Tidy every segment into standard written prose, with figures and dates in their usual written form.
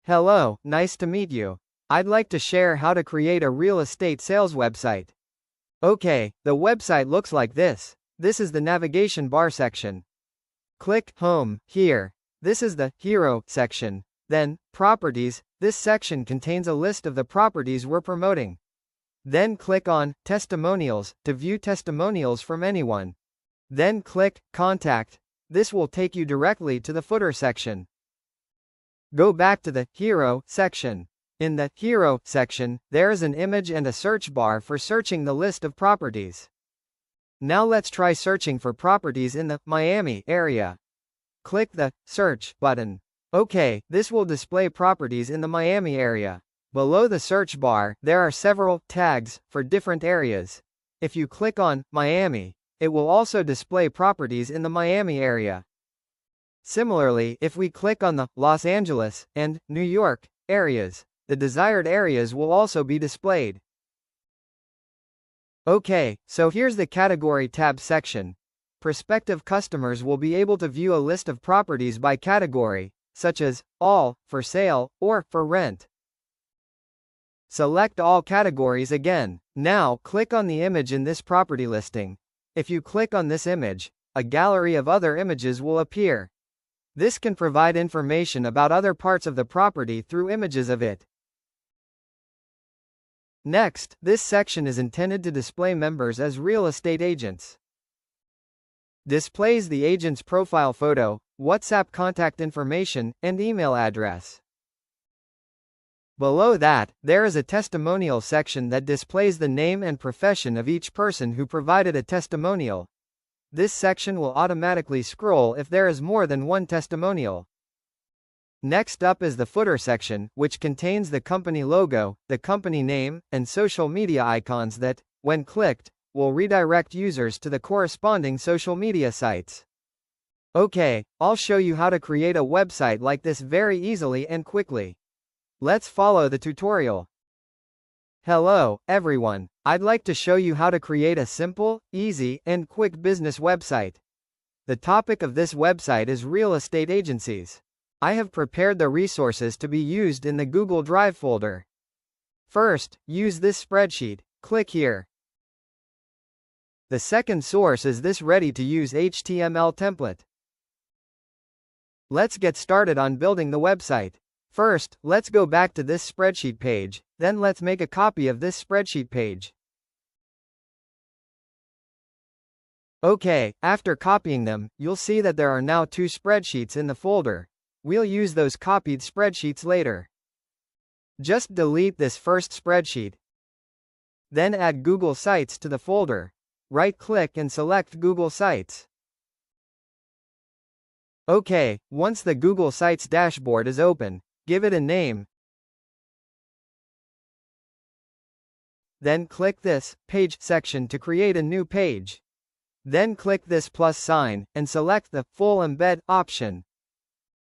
Hello, nice to meet you. I'd like to share how to create a real estate sales website. Okay, the website looks like this. This is the navigation bar section. Click Home here. This is the Hero section. Then, Properties. This section contains a list of the properties we're promoting. Then click on Testimonials to view testimonials from anyone. Then click Contact. This will take you directly to the footer section. Go back to the Hero section. In the Hero section, there is an image and a search bar for searching the list of properties. Now let's try searching for properties in the Miami area. Click the Search button. Okay, this will display properties in the Miami area. Below the search bar, there are several tags for different areas. If you click on Miami, it will also display properties in the Miami area. Similarly, if we click on the Los Angeles and New York areas, the desired areas will also be displayed. Okay, so here's the Category tab section. Prospective customers will be able to view a list of properties by category, such as all, for sale, or for rent. Select all categories again. Now, click on the image in this property listing. If you click on this image, a gallery of other images will appear. This can provide information about other parts of the property through images of it. Next, this section is intended to display members as real estate agents. Displays the agent's profile photo, WhatsApp contact information, and email address. Below that, there is a testimonial section that displays the name and profession of each person who provided a testimonial. This section will automatically scroll if there is more than one testimonial. Next up is the footer section, which contains the company logo, the company name, and social media icons that, when clicked, will redirect users to the corresponding social media sites. Okay, I'll show you how to create a website like this very easily and quickly. Let's follow the tutorial. Hello, everyone. I'd like to show you how to create a simple, easy, and quick business website. The topic of this website is real estate agencies. I have prepared the resources to be used in the Google Drive folder. First, use this spreadsheet. Click here. The second source is this ready-to-use HTML template. Let's get started on building the website. First, let's go back to this spreadsheet page, then let's make a copy of this spreadsheet page. Okay, after copying them, you'll see that there are now two spreadsheets in the folder. We'll use those copied spreadsheets later. Just delete this first spreadsheet. Then add Google Sites to the folder. Right-click and select Google Sites. Okay, once the Google Sites dashboard is open, give it a name. Then click this Page section to create a new page. Then click this plus sign, and select the Full Embed option.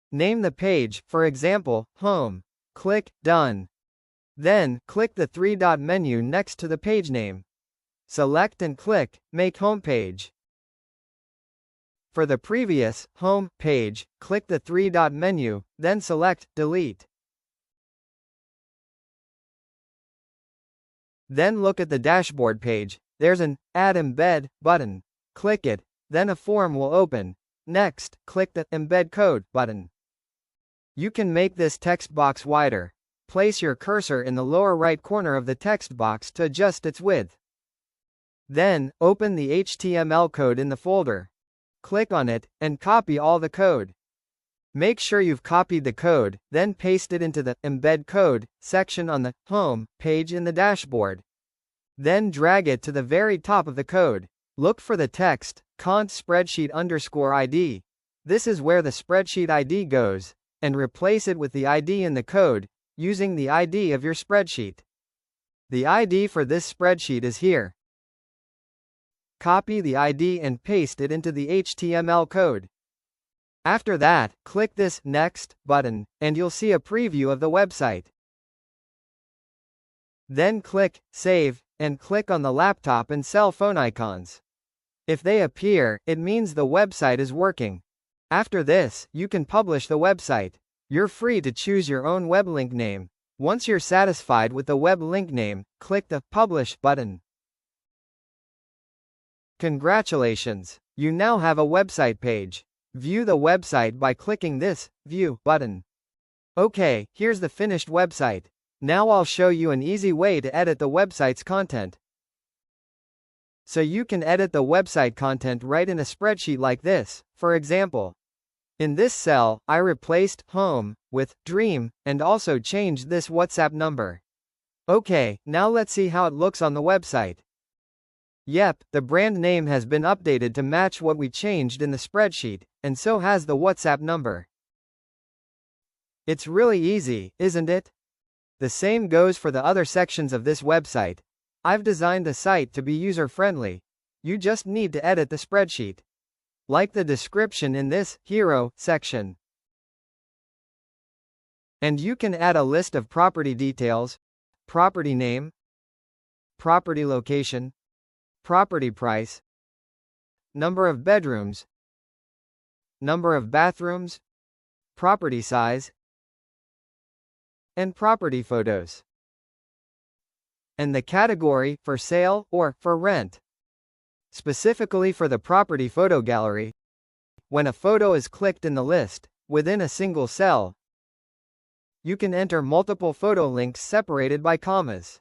Name the page, for example, Home. Click Done. Then, click the three-dot menu next to the page name. Select and click Make Homepage. For the previous home page, click the three-dot menu, then select Delete. Then look at the dashboard page. There's an Add Embed button. Click it, then a form will open. Next, click the Embed Code button. You can make this text box wider. Place your cursor in the lower right corner of the text box to adjust its width. Then, open the HTML code in the folder. Click on it, and copy all the code. Make sure you've copied the code, then paste it into the Embed Code section on the Home page in the dashboard. Then drag it to the very top of the code. Look for the text, cont spreadsheet_ID. This is where the spreadsheet ID goes, and replace it with the ID in the code, using the ID of your spreadsheet. The ID for this spreadsheet is here. Copy the ID and paste it into the HTML code. After that, click this Next button, and you'll see a preview of the website. Then click Save, and click on the laptop and cell phone icons. If they appear, it means the website is working. After this, you can publish the website. You're free to choose your own web link name. Once you're satisfied with the web link name, click the Publish button. Congratulations! You now have a website page. View the website by clicking this View button. Okay, here's the finished website. Now I'll show you an easy way to edit the website's content. So you can edit the website content right in a spreadsheet like this. For example, in this cell, I replaced home with dream and also changed this WhatsApp number. Okay, now let's see how it looks on the website. Yep, the brand name has been updated to match what we changed in the spreadsheet, and so has the WhatsApp number. It's really easy, isn't it? The same goes for the other sections of this website. I've designed the site to be user-friendly. You just need to edit the spreadsheet. Like the description in this Hero section. And you can add a list of property details, property name, property location, property price, number of bedrooms, number of bathrooms, property size, and property photos. And the category, for sale, or for rent. Specifically for the property photo gallery, when a photo is clicked in the list, within a single cell, you can enter multiple photo links separated by commas.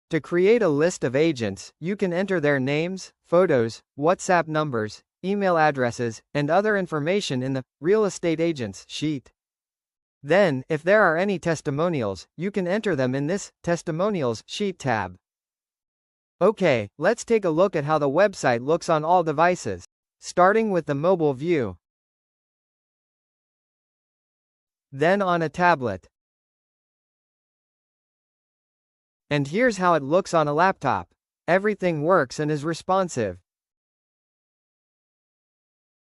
To create a list of agents, you can enter their names, photos, WhatsApp numbers, email addresses, and other information in the Real Estate Agents sheet. Then, if there are any testimonials, you can enter them in this Testimonials sheet tab. Okay, let's take a look at how the website looks on all devices. Starting with the mobile view. Then on a tablet. And here's how it looks on a laptop. Everything works and is responsive.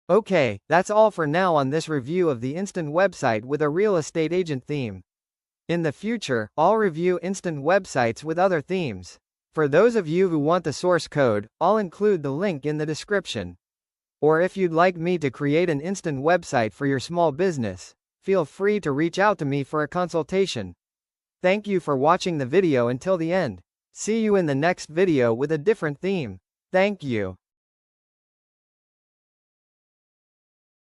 Okay, that's all for now on this review of the Instant website with a real estate agent theme. In the future, I'll review Instant websites with other themes. For those of you who want the source code, I'll include the link in the description. Or if you'd like me to create an Instant website for your small business, feel free to reach out to me for a consultation. Thank you for watching the video until the end. See you in the next video with a different theme. Thank you.